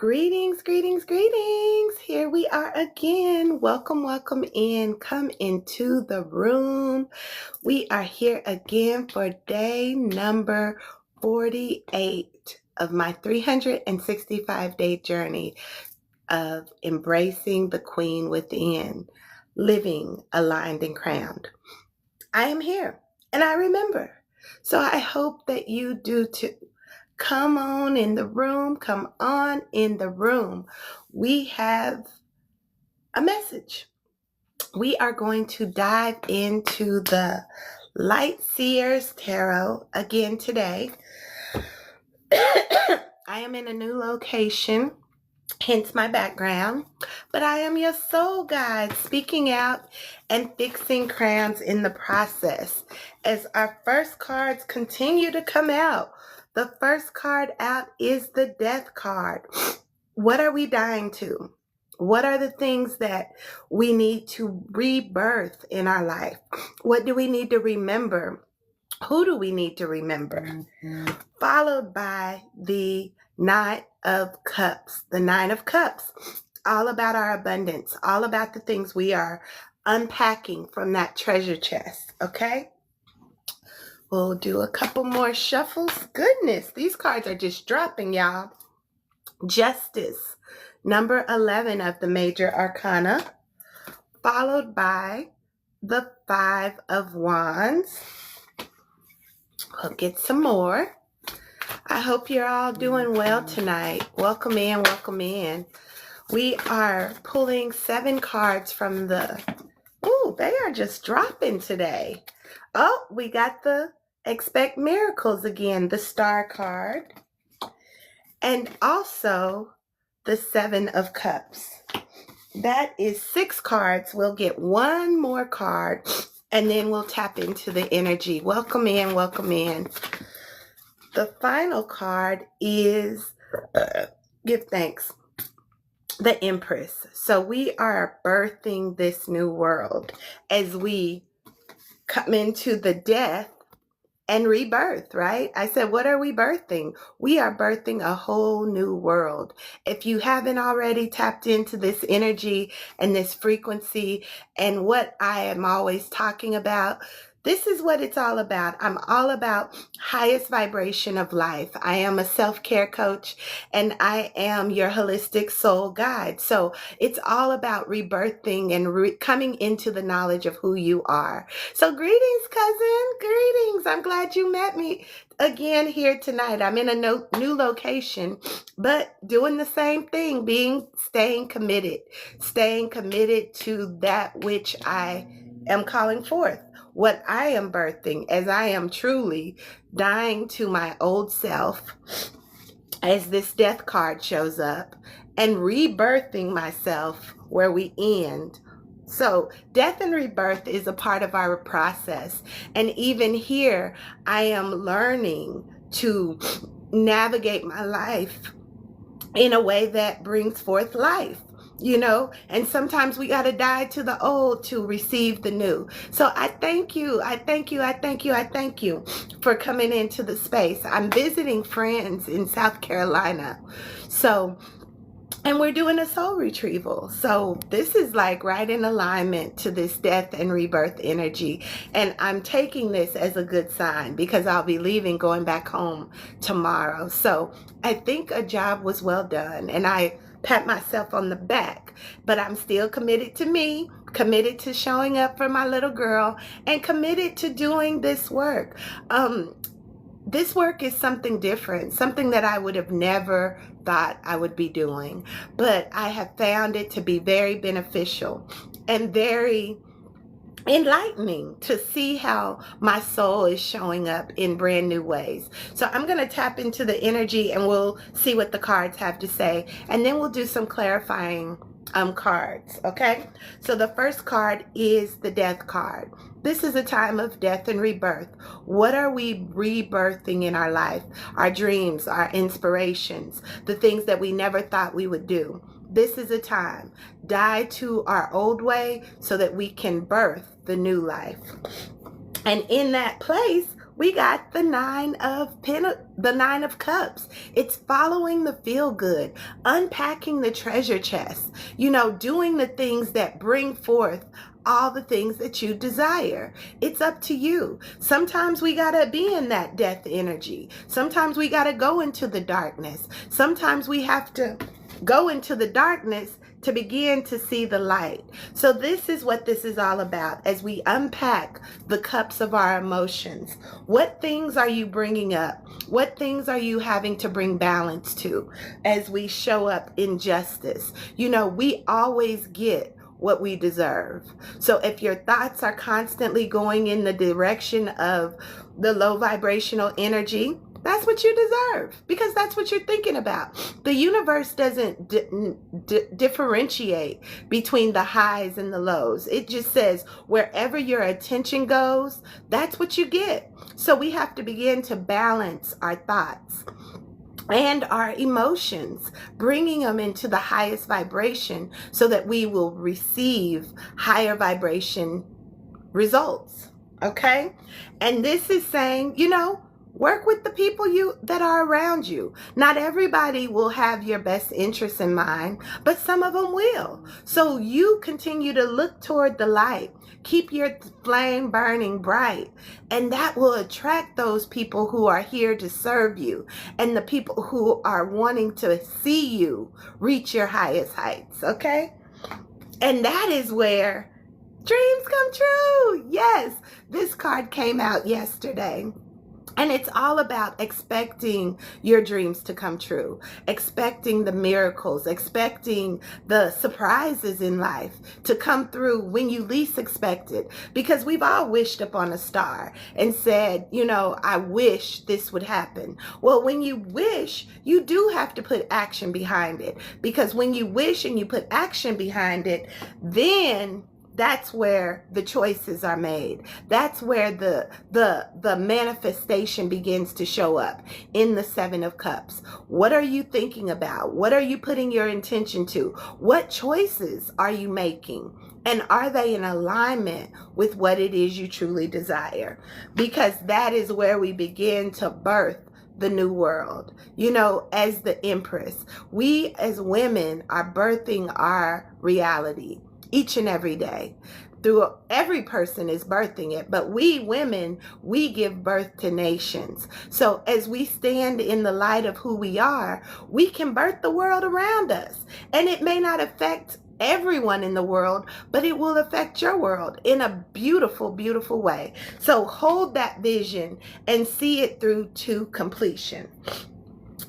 Greetings, greetings, greetings. Here we are again. Welcome, welcome in. Come into the room. We are here again for day number 48 of my 365-day journey of embracing the queen within, living aligned and crowned. I am here and I remember. So I hope that you do too. Come on in the room. Come on in the room. We have a message. We are going to dive into the Light Seers Tarot again today. I am in a new location, hence my background, but I am your soul guide, speaking out and fixing crowns in the process. As our first cards continue to come out, the first card out is the Death card. What are we dying to? What are the things that we need to rebirth in our life? What do we need to remember? Who do we need to remember? Followed by the Knight of Cups. The Nine of Cups, all about our abundance, all about the things we are unpacking from that treasure chest, okay? We'll do a couple more shuffles. Goodness, these cards are just dropping, y'all. Justice, number 11 of the Major Arcana, followed by the Five of Wands. We'll get some more. I hope you're all doing well tonight. Welcome in, welcome in. We are pulling 7 cards from the... Ooh, they are just dropping today. Oh, we got the Expect Miracles again, the Star card. And also the 7 of Cups. That is 6 cards. We'll get one more card and then we'll tap into the energy. Welcome in, welcome in. The final card is give thanks. The Empress. So we are birthing this new world as we come into the death and rebirth, right? I said, what are we birthing? We are birthing a whole new world. If you haven't already tapped into this energy and this frequency and what I am always talking about, this is what it's all about. I'm all about highest vibration of life. I am a self-care coach and I am your holistic soul guide. So it's all about rebirthing and coming into the knowledge of who you are. So greetings, cousin. Greetings. I'm glad you met me again here tonight. I'm in a new location, but doing the same thing, staying committed to that which I am calling forth. What I am birthing, as I am truly dying to my old self, as this Death card shows up, and rebirthing myself where we end. So death and rebirth is a part of our process. And even here, I am learning to navigate my life in a way that brings forth life. You know, and sometimes we got to die to the old to receive the new. So I thank you. I thank you. I thank you. I thank you for coming into the space. I'm visiting friends in South Carolina. So, and we're doing a soul retrieval. So this is like right in alignment to this death and rebirth energy. And I'm taking this as a good sign because I'll be leaving, going back home tomorrow. So I think a job was well done. And I pat myself on the back, but I'm still committed to me, committed to showing up for my little girl, and committed to doing this work. This work is something different, something that I would have never thought I would be doing, but I have found it to be very beneficial and very enlightening to see how my soul is showing up in brand new ways. So I'm going to tap into the energy and we'll see what the cards have to say, and then we'll do some clarifying cards. Okay, so the first card is the Death card. This is a time of death and rebirth. What are we rebirthing in our life? Our dreams, our inspirations, the things that we never thought we would do. This is a time. Die to our old way so that we can birth the new life. And in that place, we got the the Nine of Cups. It's following the feel good, unpacking the treasure chest, doing the things that bring forth all the things that you desire. It's up to you. Sometimes we got to be in that death energy. Sometimes we got to go into the darkness. Sometimes we have to go into the darkness to begin to see the light. So this is what this is all about as we unpack the cups of our emotions. What things are you bringing up? What things are you having to bring balance to as we show up in justice? We always get what we deserve. So if your thoughts are constantly going in the direction of the low vibrational energy, that's what you deserve, because that's what you're thinking about. The universe doesn't differentiate between the highs and the lows. It just says wherever your attention goes, that's what you get. So we have to begin to balance our thoughts and our emotions, bringing them into the highest vibration so that we will receive higher vibration results. Okay? And this is saying, work with the people that are around you. Not everybody will have your best interests in mind, but some of them will. So you continue to look toward the light. Keep your flame burning bright, and that will attract those people who are here to serve you and the people who are wanting to see you reach your highest heights, okay? And that is where dreams come true. Yes, this card came out yesterday. And it's all about expecting your dreams to come true, expecting the miracles, expecting the surprises in life to come through when you least expect it. Because we've all wished upon a star and said, I wish this would happen. Well, when you wish, you do have to put action behind it. Because when you wish and you put action behind it, then that's where the choices are made. That's where the manifestation begins to show up in the Seven of Cups. What are you thinking about? What are you putting your intention to? What choices are you making? And are they in alignment with what it is you truly desire? Because that is where we begin to birth the new world. As the Empress, we as women are birthing our reality each and every day. Every person is birthing it, but we women, we give birth to nations. So as we stand in the light of who we are, we can birth the world around us. And it may not affect everyone in the world, but it will affect your world in a beautiful, beautiful way. So hold that vision and see it through to completion.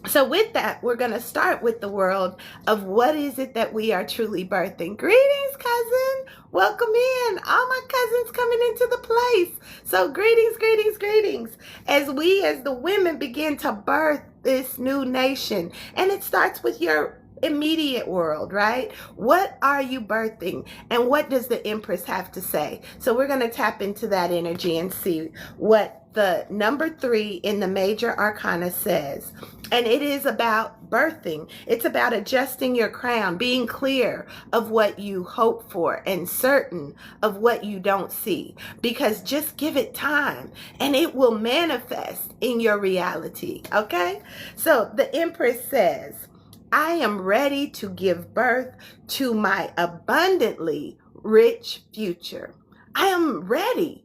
So with that, we're going to start with the world of what is it that we are truly birthing. Greetings, cousin. Welcome in. All my cousins coming into the place. So greetings, greetings, greetings. As the women begin to birth this new nation. And it starts with your immediate world, right? What are you birthing? And what does the Empress have to say? So we're going to tap into that energy and see what the number 3 in the major arcana says. And it is about birthing. It's about adjusting your crown, being clear of what you hope for and certain of what you don't see. Because just give it time and it will manifest in your reality. Okay? So the Empress says, I am ready to give birth to my abundantly rich future. I am ready.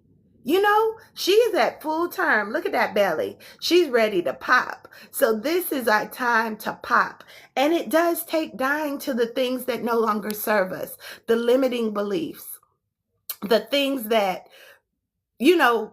She is at full term. Look at that belly. She's ready to pop. So this is our time to pop. And it does take dying to the things that no longer serve us, the limiting beliefs, the things that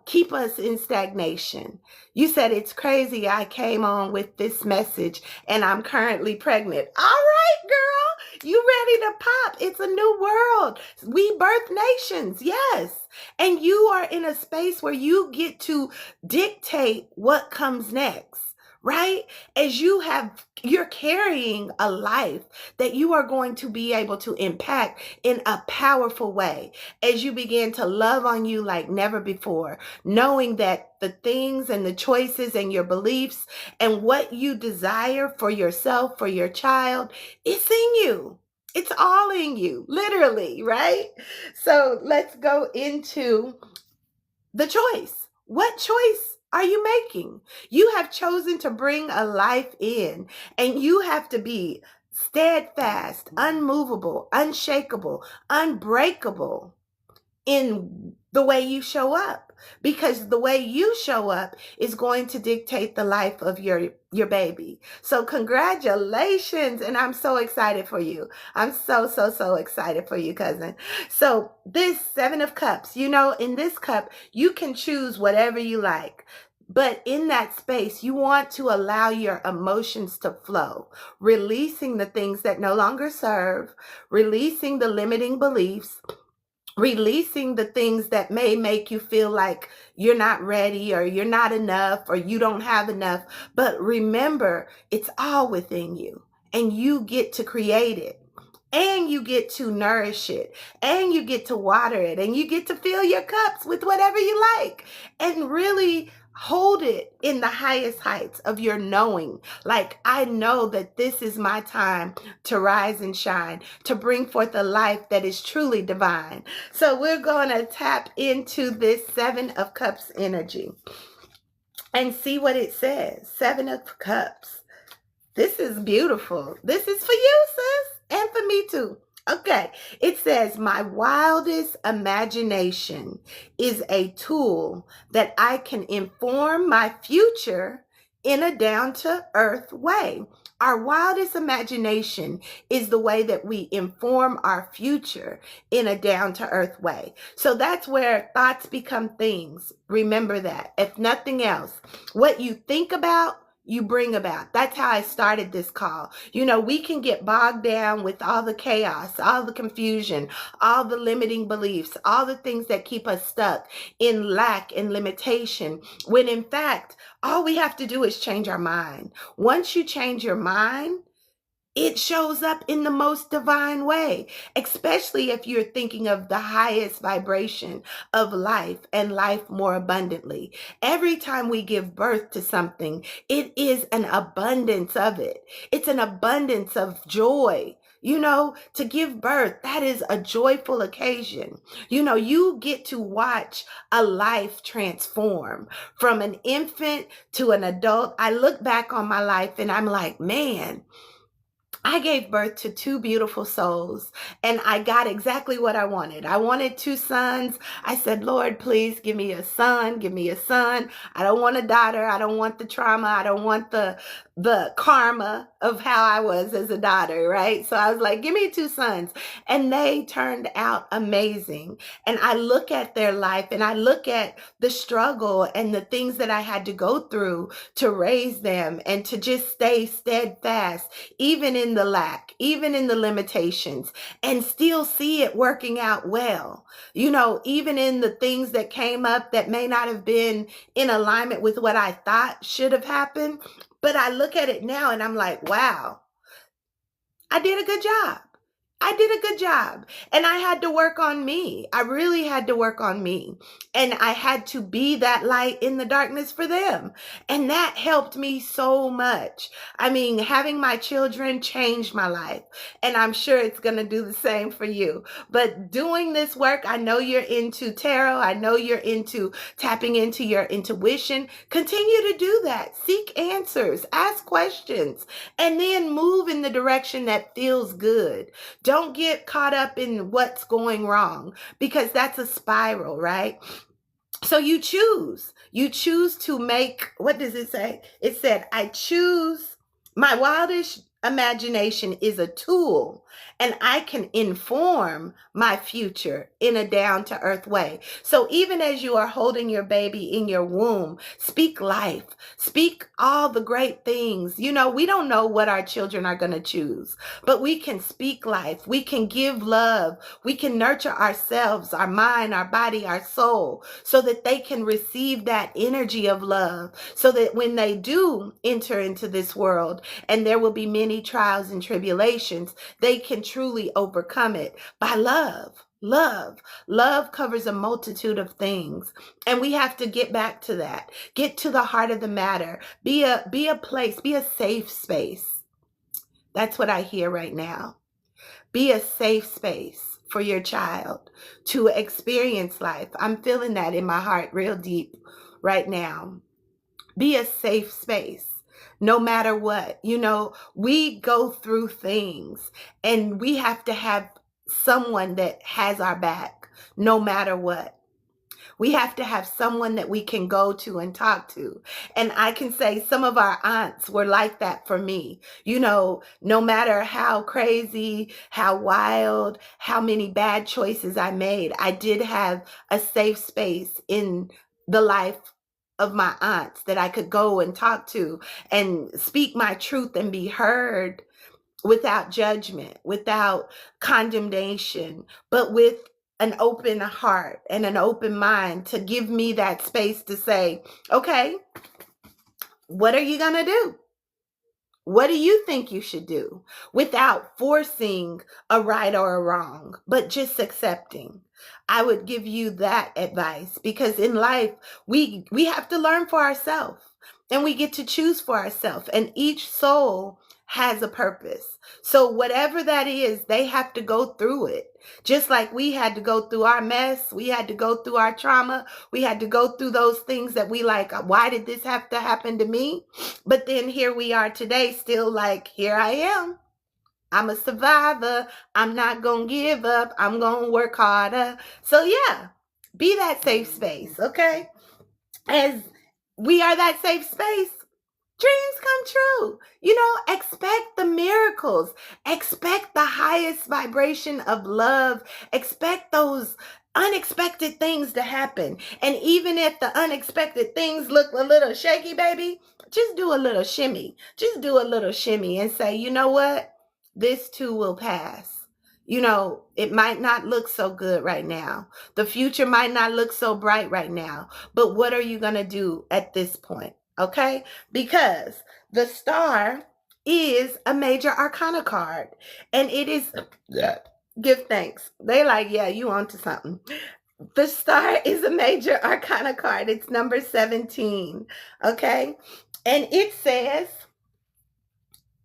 keep us in stagnation. You said it's crazy I came on with this message and I'm currently pregnant. All right, girl, you ready to pop. It's a new world. We birth nations, yes. And you are in a space where you get to dictate what comes next. Right? As you're carrying a life that you are going to be able to impact in a powerful way as you begin to love on you like never before, knowing that the things and the choices and your beliefs and what you desire for yourself, for your child, it's in you. It's all in you, literally, right? So let's go into the choice. What choice are you making? You have chosen to bring a life in, and you have to be steadfast, unmovable, unshakable, unbreakable in the way you show up, because the way you show up is going to dictate the life of your baby. So congratulations, and I'm so excited for you. I'm so excited for you, cousin. So this 7 of Cups, in this cup you can choose whatever you like. But in that space, you want to allow your emotions to flow, releasing the things that no longer serve, releasing the limiting beliefs, releasing the things that may make you feel like you're not ready or you're not enough or you don't have enough. But remember, it's all within you, and you get to create it, and you get to nourish it, and you get to water it, and you get to fill your cups with whatever you like, and really hold it in the highest heights of your knowing. Like, I know that this is my time to rise and shine, to bring forth a life that is truly divine. So we're going to tap into this 7 of Cups energy and see what it says. 7 of Cups. This is beautiful. This is for you, sis, and for me too. Okay, it says, my wildest imagination is a tool that I can inform my future in a down-to-earth way. Our wildest imagination is the way that we inform our future in a down-to-earth way. So that's where thoughts become things. Remember that. If nothing else, what you think about, you bring about. That's how I started this call. We can get bogged down with all the chaos, all the confusion, all the limiting beliefs, all the things that keep us stuck in lack and limitation, when in fact, all we have to do is change our mind. Once you change your mind, it shows up in the most divine way, especially if you're thinking of the highest vibration of life and life more abundantly. Every time we give birth to something, it is an abundance of it. It's an abundance of joy. To give birth, that is a joyful occasion. You get to watch a life transform from an infant to an adult. I look back on my life and I'm like, man, I gave birth to 2 beautiful souls, and I got exactly what I wanted. I wanted 2 sons. I said, Lord, please give me a son. Give me a son. I don't want a daughter. I don't want the trauma. I don't want the karma of how I was as a daughter, right? So I was like, give me 2 sons. And they turned out amazing. And I look at their life and I look at the struggle and the things that I had to go through to raise them and to just stay steadfast, even in the lack, even in the limitations, and still see it working out well. Even in the things that came up that may not have been in alignment with what I thought should have happened. But I look at it now and I'm like, wow, I did a good job. I did a good job. And I had to work on me. I really had to work on me. And I had to be that light in the darkness for them. And that helped me so much. I mean, having my children changed my life. And I'm sure it's going to do the same for you. But doing this work, I know you're into tarot. I know you're into tapping into your intuition. Continue to do that. Seek answers. Ask questions. And then move in the direction that feels good. Don't get caught up in what's going wrong, because that's a spiral, right? So you choose to make, what does it say? It said, I choose, my wildest imagination is a tool, and I can inform my future in a down-to-earth way. So even as you are holding your baby in your womb, speak life. Speak all the great things. We don't know what our children are going to choose, but we can speak life. We can give love. We can nurture ourselves, our mind, our body, our soul, so that they can receive that energy of love, so that when they do enter into this world, and there will be many trials and tribulations, they can truly overcome it by love. Love covers a multitude of things, and we have to get back to that. Get to the heart of the matter. Be a place, be a safe space. That's what I hear right now. Be a safe space for your child to experience life. I'm feeling that in my heart real deep right now. Be a safe space. No matter what, we go through things and we have to have someone that has our back no matter what. We have to have someone that we can go to and talk to. And I can say some of our aunts were like that for me. No matter how crazy, how wild, how many bad choices I made, I did have a safe space in the life of my aunts that I could go and talk to and speak my truth and be heard without judgment, without condemnation, but with an open heart and an open mind to give me that space to say, okay, what are you going to do? What do you think you should do? Without forcing a right or a wrong, but just accepting. I would give you that advice, because in life, we have to learn for ourselves, and we get to choose for ourselves, and each soul has a purpose. So whatever that is, they have to go through it. Just like we had to go through our mess, we had to go through our trauma, we had to go through those things that we like, why did this have to happen to me? But then here we are today, still like, here I am. I'm a survivor. I'm not going to give up. I'm going to work harder. So yeah, be that safe space, okay? As we are that safe space, dreams come true. Expect the miracles. Expect the highest vibration of love. Expect those unexpected things to happen. And even if the unexpected things look a little shaky, baby, just do a little shimmy. Just do a little shimmy and say, you know what? This too will pass. It might not look so good right now. The future might not look so bright right now. But what are you going to do at this point? Okay? Because the star is a major arcana card. And it is, give thanks. They like, yeah, you onto something. The star is a major arcana card. It's number 17. Okay? And it says,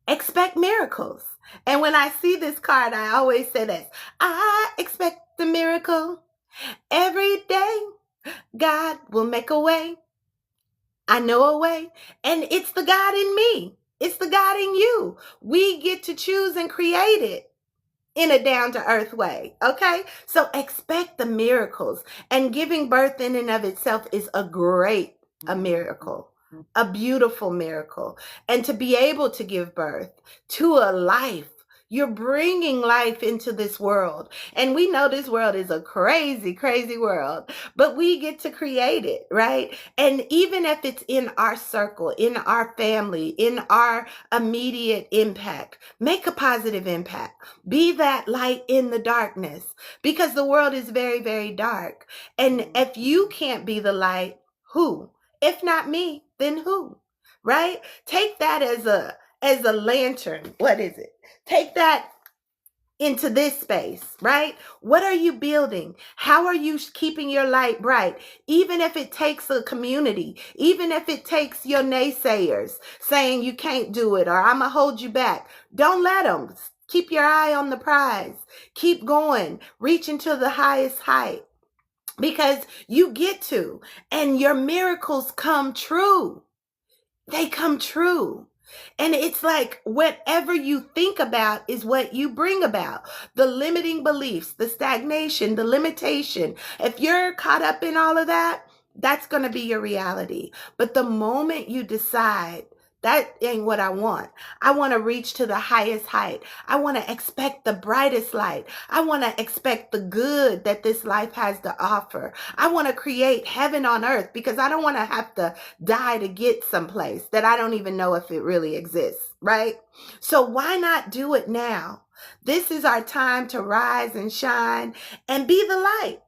expect miracles. And when I see this card, I always say this: I expect the miracle every day. God will make a way. I know a way. And it's the God in me. It's the God in you. We get to choose and create it in a down-to-earth way, okay? So expect the miracles. And giving birth in and of itself is a miracle. A beautiful miracle. And to be able to give birth to a life, you're bringing life into this world. And we know this world is a crazy, crazy world, but we get to create it, right? And even if it's in our circle, in our family, in our immediate impact, make a positive impact. Be that light in the darkness, because the world is very, very dark. And if you can't be the light, who? If not me, then who? Right? Take that as a lantern. What is it? Take that into this space, right? What are you building? How are you keeping your light bright? Even if it takes a community, even if it takes your naysayers saying you can't do it or I'm going to hold you back. Don't let them. Keep your eye on the prize. Keep going. Reach into the highest height. Because you get to, and your miracles come true. They come true. And it's like whatever you think about is what you bring about. The limiting beliefs, the stagnation, the limitation. If you're caught up in all of that, that's going to be your reality. But the moment you decide, that ain't what I want. I want to reach to the highest height. I want to expect the brightest light. I want to expect the good that this life has to offer. I want to create heaven on earth, because I don't want to have to die to get someplace that I don't even know if it really exists, right? So why not do it now? This is our time to rise and shine and be the light.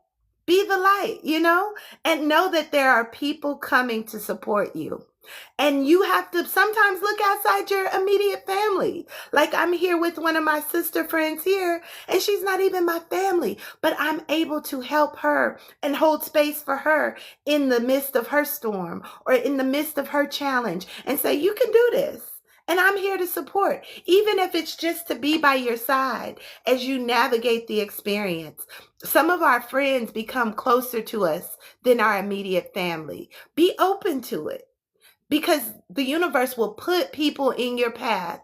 Be the light, and know that there are people coming to support you. And you have to sometimes look outside your immediate family. Like I'm here with one of my sister friends here, and she's not even my family, but I'm able to help her and hold space for her in the midst of her storm or in the midst of her challenge and say, you can do this. And I'm here to support, even if it's just to be by your side as you navigate the experience. Some of our friends become closer to us than our immediate family. Be open to it. because the universe will put people in your path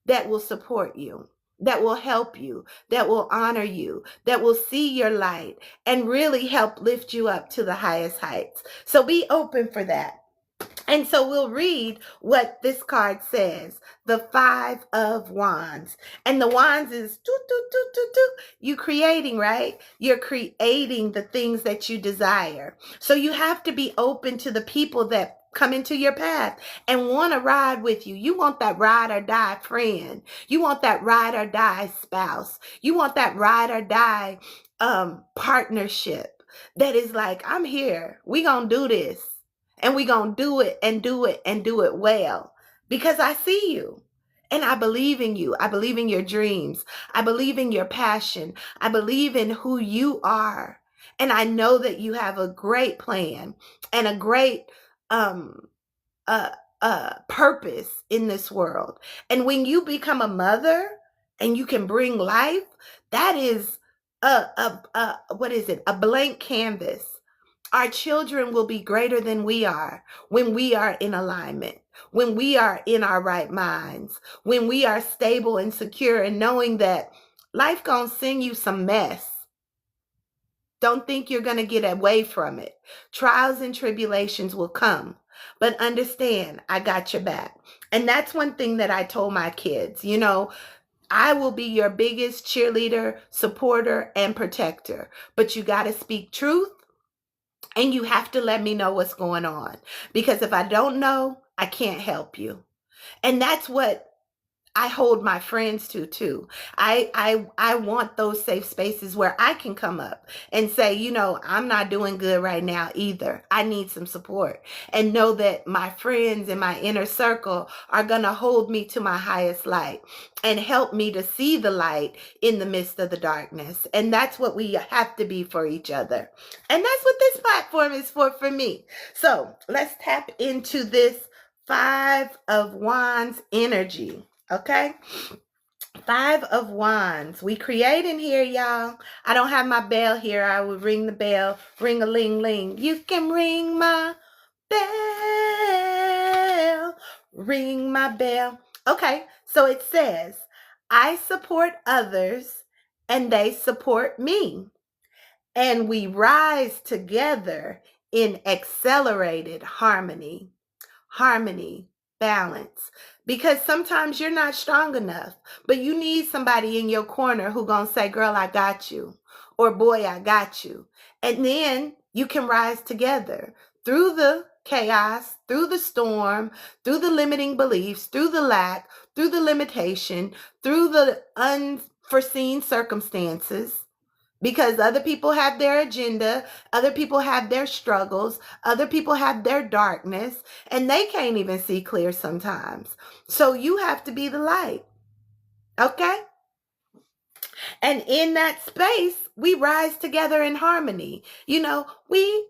that will support you, that will help you, that will honor you, that will see your light and really help lift you up to the highest heights. So be open for that. And so we'll read what this card says, the Five of Wands. And the wands is you creating, right? You're creating the things that you desire. So you have to be open to the people that come into your path and want to ride with you. You want that ride or die friend. You want that ride or die spouse. You want that ride or die partnership that is like, I'm here. We gonna do this. And we going to do it and do it and do it well because I see you and I believe in you. I believe in your dreams. I believe in your passion. I believe in who you are. And I know that you have a great plan and a great purpose in this world. And when you become a mother and you can bring life, that is what is it? A blank canvas. Our children will be greater than we are when we are in alignment, when we are in our right minds, when we are stable and secure and knowing that life gonna send you some mess. Don't think you're gonna get away from it. Trials and tribulations will come, but understand I got your back. And that's one thing that I told my kids, I will be your biggest cheerleader, supporter, and protector, but you gotta speak truth. And you have to let me know what's going on. Because if I don't know, I can't help you. And that's what I hold my friends to too. I want those safe spaces where I can come up and say, I'm not doing good right now either. I need some support. And know that my friends in my inner circle are going to hold me to my highest light and help me to see the light in the midst of the darkness. And that's what we have to be for each other. And that's what this platform is for me. So let's tap into this Five of Wands energy. Okay, Five of Wands. We create in here, y'all. I don't have my bell here. I would ring the bell. Ring a ling ling. You can ring my bell. Ring my bell. Okay, so it says, I support others and they support me. And we rise together in accelerated harmony. Harmony, balance. Because sometimes you're not strong enough, but you need somebody in your corner who gonna say, girl, I got you, or boy, I got you. And then you can rise together through the chaos, through the storm, through the limiting beliefs, through the lack, through the limitation, through the unforeseen circumstances. Because other people have their agenda, other people have their struggles, other people have their darkness, and they can't even see clear sometimes. So you have to be the light, okay? And in that space, we rise together in harmony. We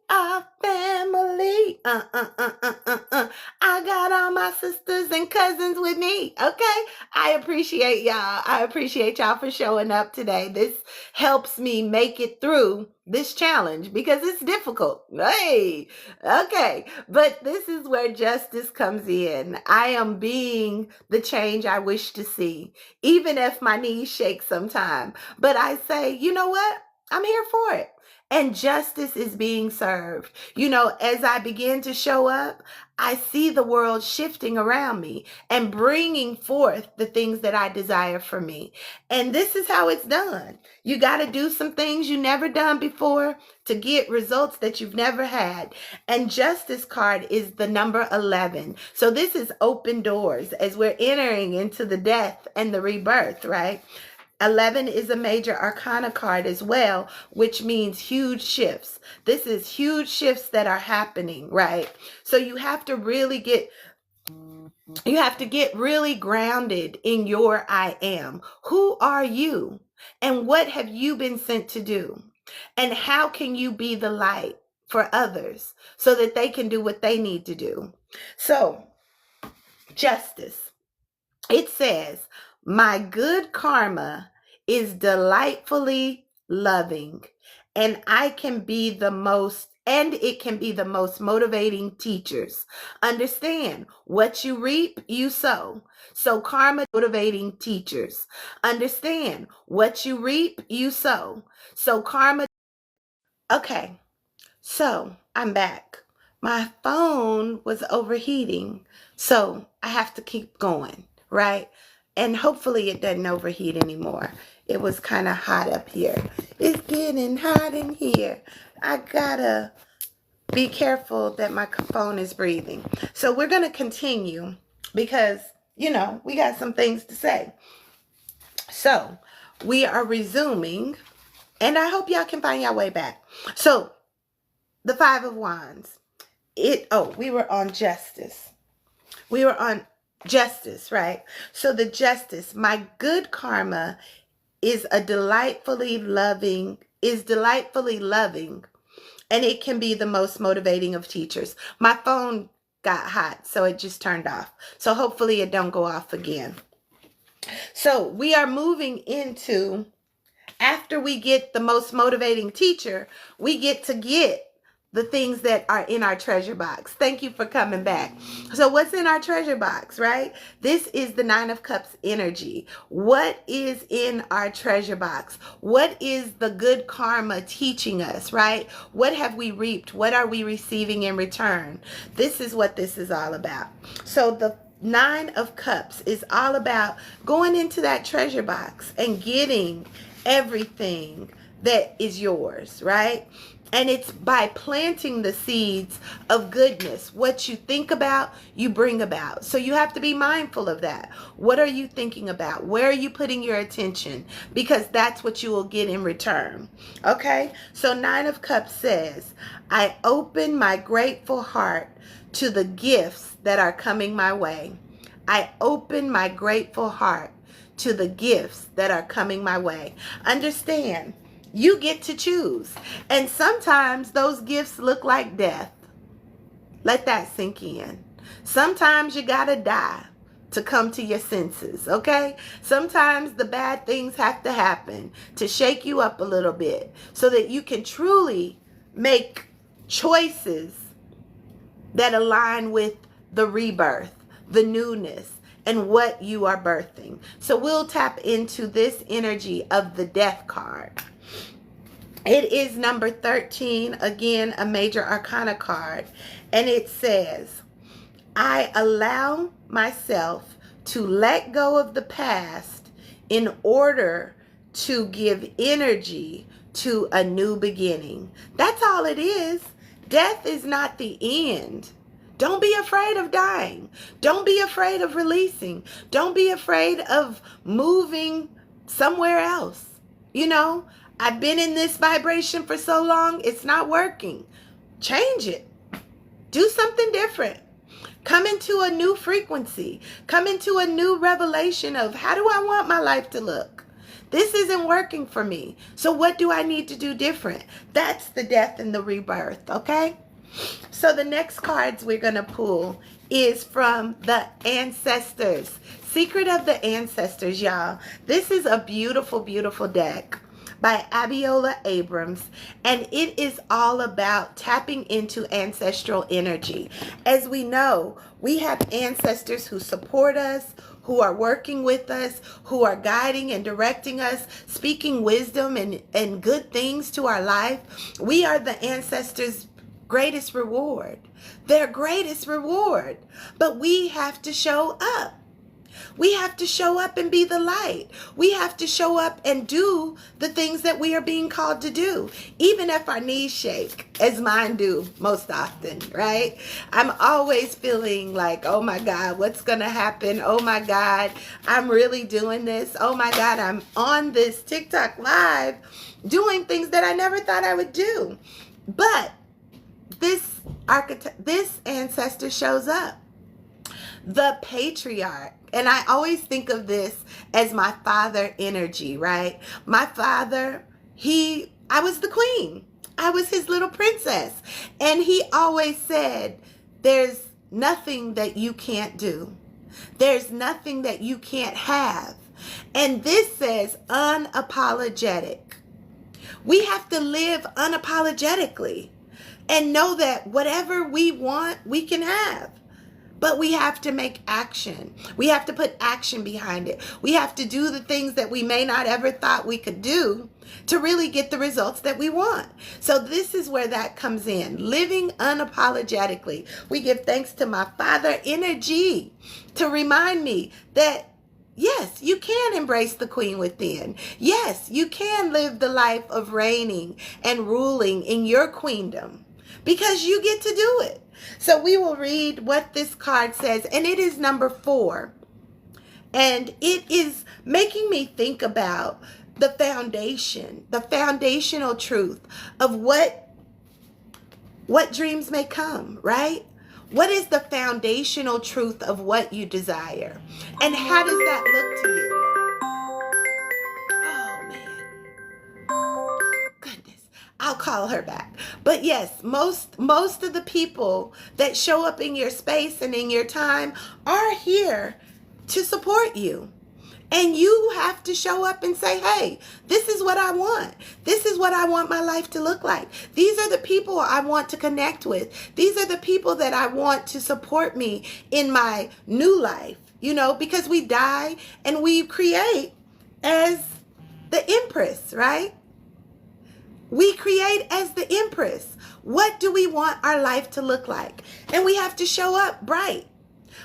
are family. I got all my sisters and cousins with me. Okay. I appreciate y'all. I appreciate y'all for showing up today. This helps me make it through this challenge because it's difficult. Hey, okay. But this is where justice comes in. I am being the change I wish to see, even if my knees shake sometimes. But I say, you know what? I'm here for it. And justice is being served. As I begin to show up, I see the world shifting around me and bringing forth the things that I desire for me. And this is how it's done. You got to do some things you never done before to get results that you've never had. And justice card is the number 11. So this is open doors as we're entering into the death and the rebirth, right? 11 is a major arcana card as well, which means huge shifts. This is huge shifts that are happening, right? So you have to get really grounded in your I am. Who are you? And what have you been sent to do? And how can you be the light for others so that they can do what they need to do? So, justice. It says, my good karma is delightfully loving, and I can be the most and it can be the most motivating teachers. Understand, what you reap, you sow. So karma motivating teachers. Understand, what you reap, you sow. So karma. Okay, so I'm back. My phone was overheating, so I have to keep going, right? And hopefully it doesn't overheat anymore. It was kind of hot up here. It's getting hot in here. I gotta be careful that my phone is breathing. So we're going to continue because, we got some things to say. So we are resuming, and I hope y'all can find your way back. So the Five of Wands. We were on justice. We were on justice, right? So the justice, my good karma is delightfully loving, and it can be the most motivating of teachers. My phone got hot, so it just turned off. So hopefully it don't go off again. So we are moving into, after we get the most motivating teacher, we get to get the things that are in our treasure box. Thank you for coming back. So what's in our treasure box, right? This is the Nine of Cups energy. What is in our treasure box? What is the good karma teaching us, right? What have we reaped? What are we receiving in return? This is what this is all about. So the Nine of Cups is all about going into that treasure box and getting everything that is yours, right? And it's by planting the seeds of goodness. What you think about, you bring about. So you have to be mindful of that. What are you thinking about? Where are you putting your attention? Because that's what you will get in return. Okay? So Nine of Cups says, I open my grateful heart to the gifts that are coming my way. I open my grateful heart to the gifts that are coming my way. Understand, you get to choose. And sometimes those gifts look like death. Let that sink in. Sometimes you gotta die to come to your senses, okay? Sometimes the bad things have to happen to shake you up a little bit so that you can truly make choices that align with the rebirth, the newness, and what you are birthing. So we'll tap into this energy of the Death card. It is number 13, again, a major arcana card. And it says, I allow myself to let go of the past in order to give energy to a new beginning. That's all it is. Death is not the end. Don't be afraid of dying. Don't be afraid of releasing. Don't be afraid of moving somewhere else. I've been in this vibration for so long, it's not working. Change it. Do something different. Come into a new frequency. Come into a new revelation of, how do I want my life to look? This isn't working for me. So what do I need to do different? That's the death and the rebirth, okay? So the next cards we're going to pull is from the Ancestors. Secret of the Ancestors, y'all. This is a beautiful, beautiful deck by Abiola Abrams, and it is all about tapping into ancestral energy. As we know, we have ancestors who support us, who are working with us, who are guiding and directing us, speaking wisdom and good things to our life. We are the ancestors' greatest reward, their greatest reward. But we have to show up. We have to show up and be the light. We have to show up and do the things that we are being called to do, even if our knees shake, as mine do most often, right? I'm always feeling like, oh my God, what's going to happen? Oh my God, I'm really doing this. Oh my God, I'm on this TikTok live doing things that I never thought I would do. But this ancestor shows up. The patriarch. And I always think of this as my father energy, right? My father, I was the queen. I was his little princess. And he always said, there's nothing that you can't do. There's nothing that you can't have. And this says unapologetic. We have to live unapologetically. and know that whatever we want, we can have. But we have to make action. We have to put action behind it. We have to do the things that we may not ever thought we could do to really get the results that we want. So this is where that comes in. Living unapologetically. We give thanks to my Father Energy to remind me that yes, you can embrace the queen within. Yes, you can live the life of reigning and ruling in your queendom because you get to do it. So we will read what this card says, and it is number 4. And it is making me think about the foundation, the foundational truth of what dreams may come, right? What is the foundational truth of what you desire? And how does that look to you? Oh, man. Goodness. I'll call her back. But yes, most of the people that show up in your space and in your time are here to support you. And you have to show up and say, hey, this is what I want. This is what I want my life to look like. These are the people I want to connect with. These are the people that I want to support me in my new life, because we die and we create as the Empress, right? We create as the Empress. What do we want our life to look like? And we have to show up bright.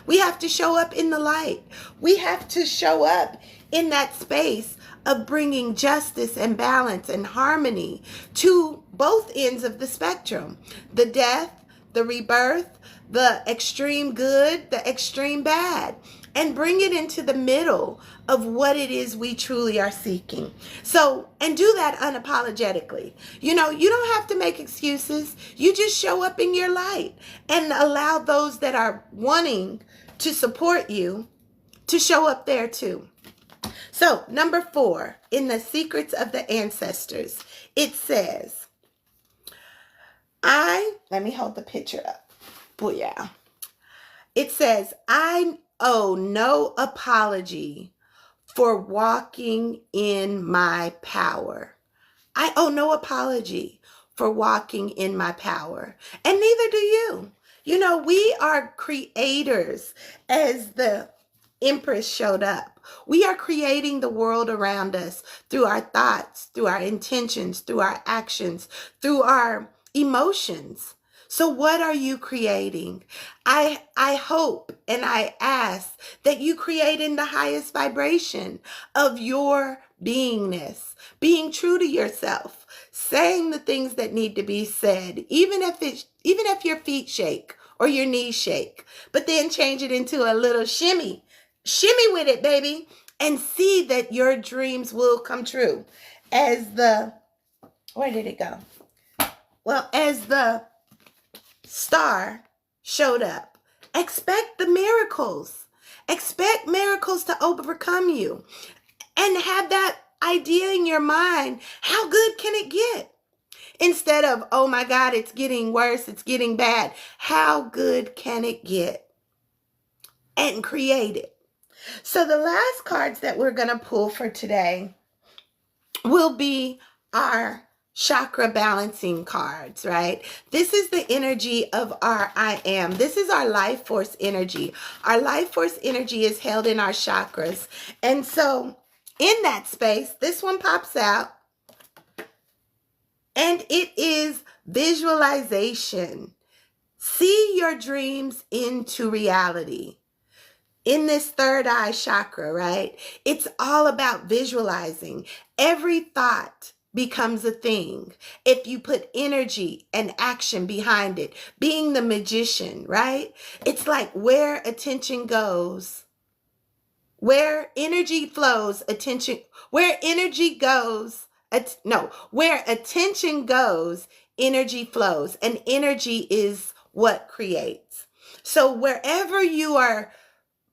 We have to show up in the light. We have to show up in that space of bringing justice and balance and harmony to both ends of the spectrum. The death, the rebirth, the extreme good, the extreme bad. And bring it into the middle of what it is we truly are seeking. So, and do that unapologetically. You don't have to make excuses. You just show up in your light and allow those that are wanting to support you to show up there too. So, number 4, in the Secrets of the Ancestors, it says, let me hold the picture up. Booyah. It says, I owe no apology for walking in my power. I owe no apology for walking in my power. And neither do you. We are creators as the Empress showed up. We are creating the world around us through our thoughts, through our intentions, through our actions, through our emotions. So what are you creating? I hope and I ask that you create in the highest vibration of your beingness, being true to yourself, saying the things that need to be said, even if your feet shake or your knees shake, but then change it into a little shimmy with it, baby, and see that your dreams will come true. Where did it go? Well, as the star showed up, expect the miracles. Expect miracles to overcome you. And have that idea in your mind, how good can it get? Instead of, oh my God, it's getting worse, it's getting bad. How good can it get? And create it. So the last cards that we're going to pull for today will be our chakra balancing cards, right? This is the energy of our I am. This is our life force energy. Our life force energy is held in our chakras. And so in that space, this one pops out. And it is visualization. See your dreams into reality. In this third eye chakra, right? It's all about visualizing. Every thought becomes a thing if you put energy and action behind it. Being the magician, right? It's like where attention goes, where energy flows, where attention goes, energy flows, and energy is what creates. So wherever you are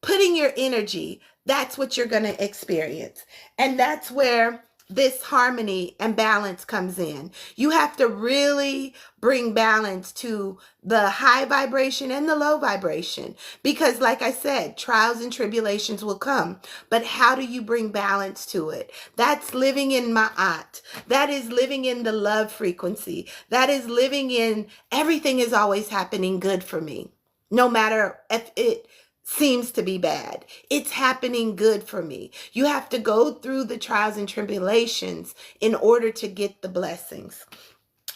putting your energy, that's what you're going to experience. And that's where this harmony and balance comes in. You have to really bring balance to the high vibration and the low vibration, because like I said, trials and tribulations will come, but how do you bring balance to it? That's living in ma'at. That is living in the love frequency. That is living in everything is always happening good for me, no matter if it seems to be bad. It's happening good for me. You have to go through the trials and tribulations in order to get the blessings.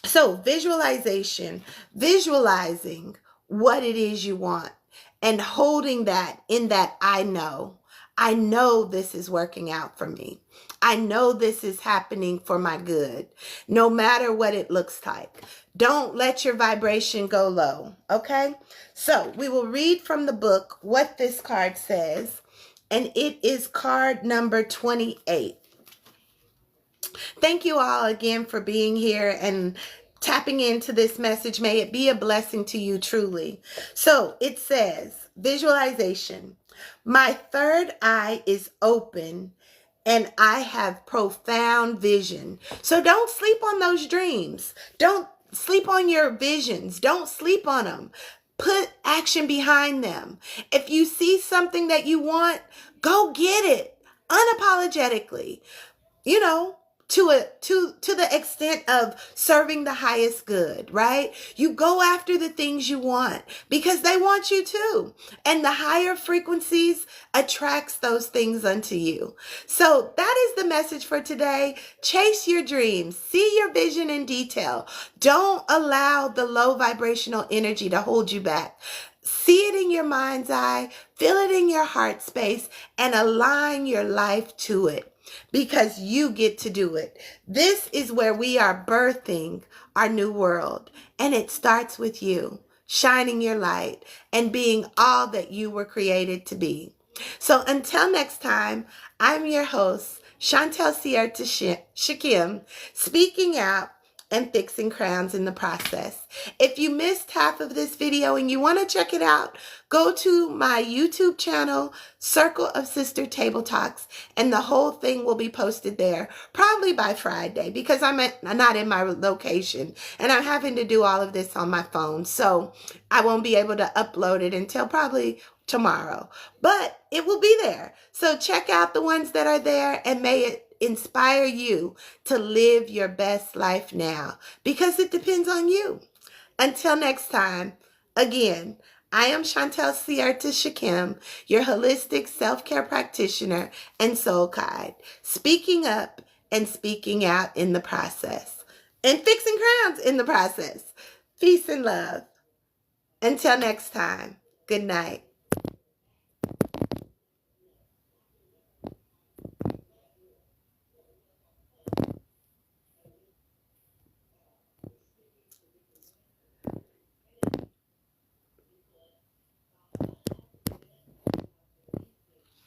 So visualization, visualizing what it is you want and holding that in that I know this is working out for me. I know this is happening for my good, no matter what it looks like. Don't let your vibration go low, okay? So we will read from the book what this card says, and it is card number 28. Thank you all again for being here and tapping into this message. May it be a blessing to you truly. So it says, visualization. My third eye is open and I have profound vision. So don't sleep on those dreams. Don't sleep on your visions. Don't sleep on them. Put action behind them. If you see something that you want, go get it unapologetically. You know, to the extent of serving the highest good, right? You go after the things you want because they want you too. And the higher frequencies attracts those things unto you. So that is the message for today. Chase your dreams. See your vision in detail. Don't allow the low vibrational energy to hold you back. See it in your mind's eye, feel it in your heart space, and align your life to it, because you get to do it. This is where we are birthing our new world, and it starts with you shining your light and being all that you were created to be. So until next time, I'm your host, Chantel Sierta Shakim, speaking out and fixing crowns in the process. If you missed half of this video and you want to check it out, go to my YouTube channel, Circle of Sister Table Talks, and the whole thing will be posted there probably by Friday, because I'm not in my location and I'm having to do all of this on my phone. So I won't be able to upload it until probably tomorrow, but it will be there. So check out the ones that are there, and may it inspire you to live your best life now, because it depends on you. Until next time, again, I am Chantel Sierta Shakim, your holistic self-care practitioner and soul guide, speaking up and speaking out in the process, and fixing crowns in the process. Peace and love. Until next time, good night.